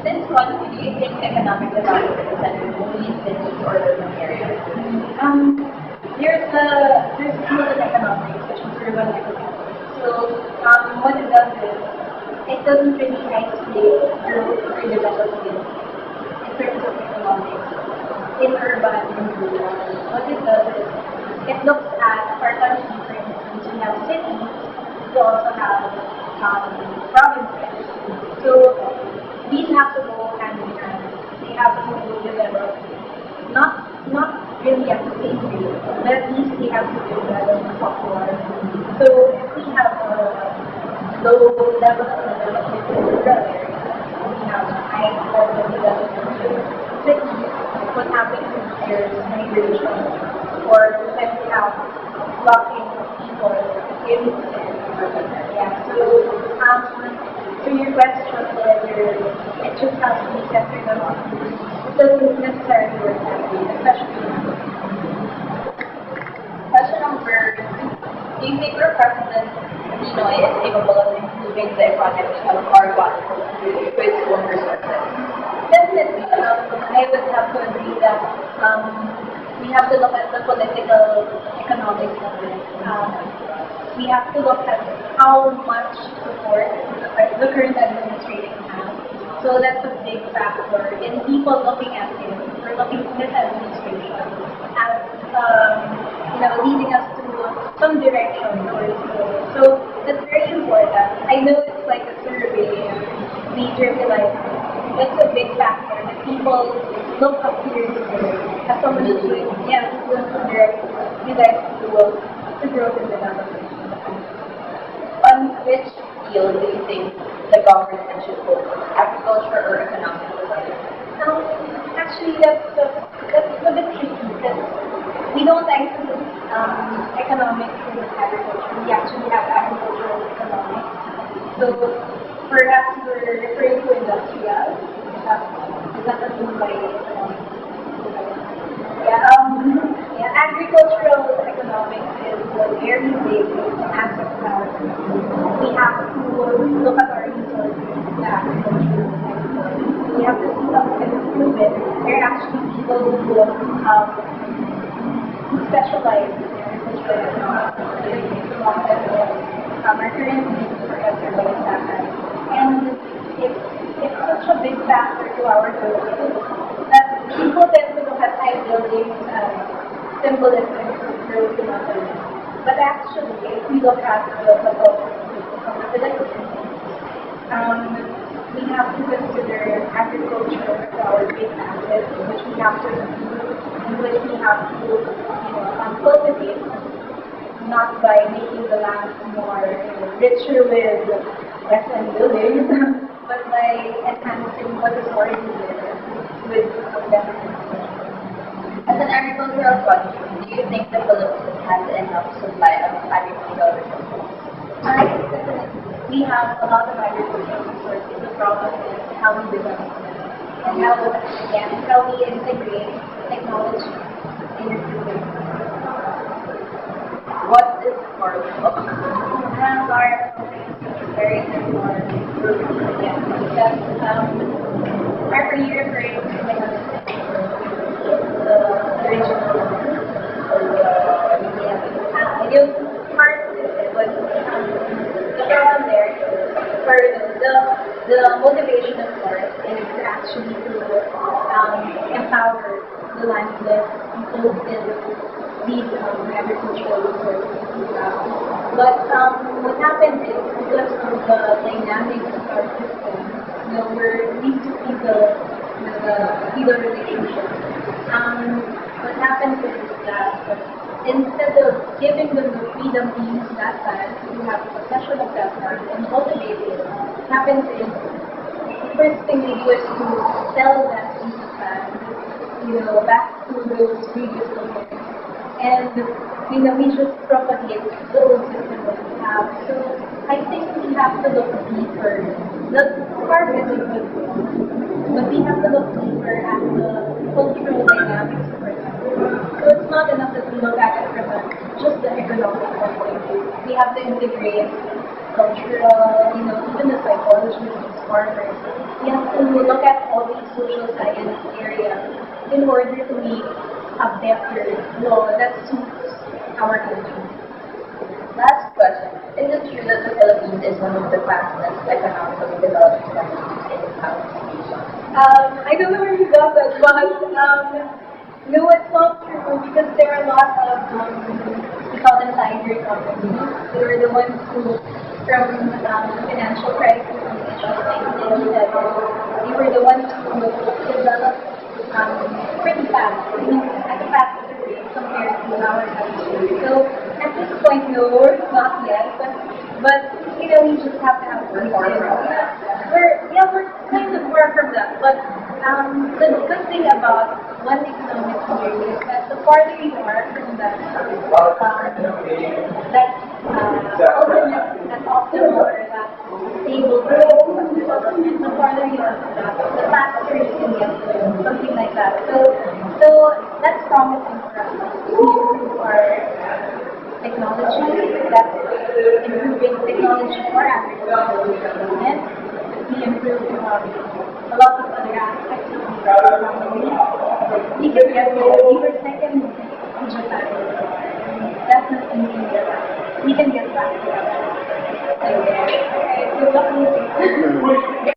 this one, do you think economic development is centered only in cities or urban areas? There's field of economics, which is urban economics. So what it does is it doesn't really isolate growth or development in terms of economics in urban and rural. What it does is it looks at our country, for instance, we have cities, we also have provinces. So these have to go hand in hand. They have to develop, not really at the same rate, but at least they have to develop upward. So if we have a low level of development in rural areas, we have a high level of development in cities, what happens is there's migration, or when we have flocking of people in urban areas. So to your question whether it just has to be centered on it doesn't necessarily work that way, especially in Question number 2. Do you think our president, Pinoy, is capable of improving the economy of our country with its own resources? Definitely, I would have to agree that we have to look at the political economics of it. We have to look at how much support the current administration has. So that's a big factor in people looking at him or looking at this administration as leading us to some direction or so that's very important. I know it's like a survey, we trivialize it. That's a big factor that people look up to you as someone who's doing to direct you guys to growth and development. On which field do you think the government should focus? Agriculture or economic development? Actually, that's a bit tricky because we don't isolate economics and agriculture. We actually have agricultural economics. So perhaps you're referring to industrial. Is that what you mean by economics? Agricultural economics is a very big asset class. We have to look at our resources in agriculture. We have to see how we can improve it. There are actually people who specialize in agricultural economics. Our current professor by that. And it's such a big factor to our growth that people tend to look at high buildings as symbolism of growth in other ways. But actually, if we look at the culture of the Philippines, we have to consider agriculture as our big asset, which we have to improve, and which we have to cultivate, not by making the land more richer with and buildings, but by enhancing what is already there with development. As an agricultural country, do you think the Philippines has enough supply of agricultural resources? Definitely. We have a lot of agricultural resources. The problem is how we develop them and how we integrate technology in improving. What is farming? Very similar because are you referring to the original part was the problem there for the motivation of course is actually to empower the landless people in these agricultural resources. But what happens is because of the dynamics of our system, we need to see the relationship. What happens is that instead of giving them the freedom to use that land, we have possession of that land and cultivate it. What happens is the first thing we do is to sell that piece of land, back to those previous owners. And we just propagate the old system that we have. So I think we have to look deeper. The farm is a good one, but we have to look deeper at the cultural dynamics of our country. So it's not enough that we look at it from just the economic point of view. We have to integrate cultural, even the psychology of farmers. We have to look at all these social science areas in order to make a better law that suits our country. Last question. Is it true that the Philippines is one of the fastest economically developed countries in Southeast Asia? I don't know where you got that, but no, it's not true because there are a lot of we call them tiger companies. They were the ones who, from the financial crisis in the 1997, they were the ones who developed pretty fast, at a faster rate compared to our country. So at this point, no, not yet, but you know, we just have to have work. We're kind of far from that, but the good thing about one economic theory is that the farther you are from that ultimate, that optimal or that stable growth of development, the farther you are from that, the faster you can get to something like that. So that's promising for us. We improve our technology, that's improving technology for agricultural development. We improve a lot of other aspects of the economy. We can get there. We were second in Japan. Definitely, we can get back to that. So, good luck.